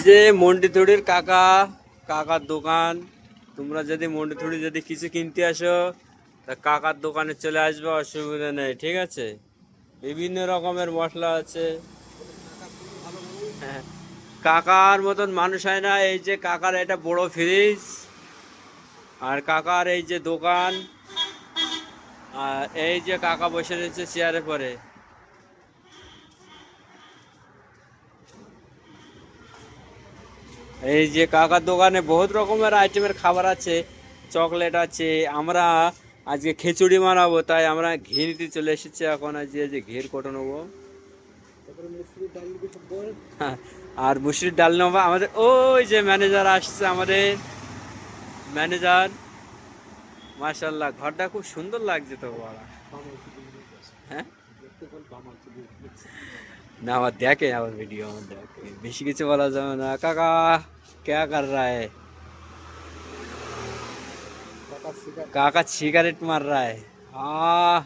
যে মন্ডিথুড়ির কাকার দোকান। তোমরা যদি মন্ডিথুড়ি যদি কিছু কিনতে আসো তা কাকার দোকানে চলে আসবে, অসুবিধা নেই, ঠিক আছে। বিভিন্ন রকমের মশলা আছে। হ্যাঁ, কাকার মতন মানুষ হয় না। এই যে কাকার এটা বড় ফ্রিজ, আর কাকার এই যে দোকান, আর এই যে কাকা বসে রয়েছে চেয়ারে পরে। এই যে কাকার দোকানে বহুত রকমের আইটেমের খাবার আছে, চকলেট আছে। আমরা আজকে খিচুড়ি বানাবো, তাই আমরা ঘি নিতে চলে এসেছি এখন। আজকে যে ঘির কোটো নেবো। হ্যাঁ, আর মুসুরির ডাল নেবো। আমাদের ওই যে ম্যানেজার আসছে, আমাদের ম্যানেজার। মাশাল্লাহ, ঘরটা খুব সুন্দর লাগছে তো বড়। হ্যাঁ, না আমার দেখে, আমার ভিডিও আমার দেখে, বেশি কিছু বলা যাবে না। কাকা क्या कर रहा है? काका सिगरेट मार रहा है। हाँ।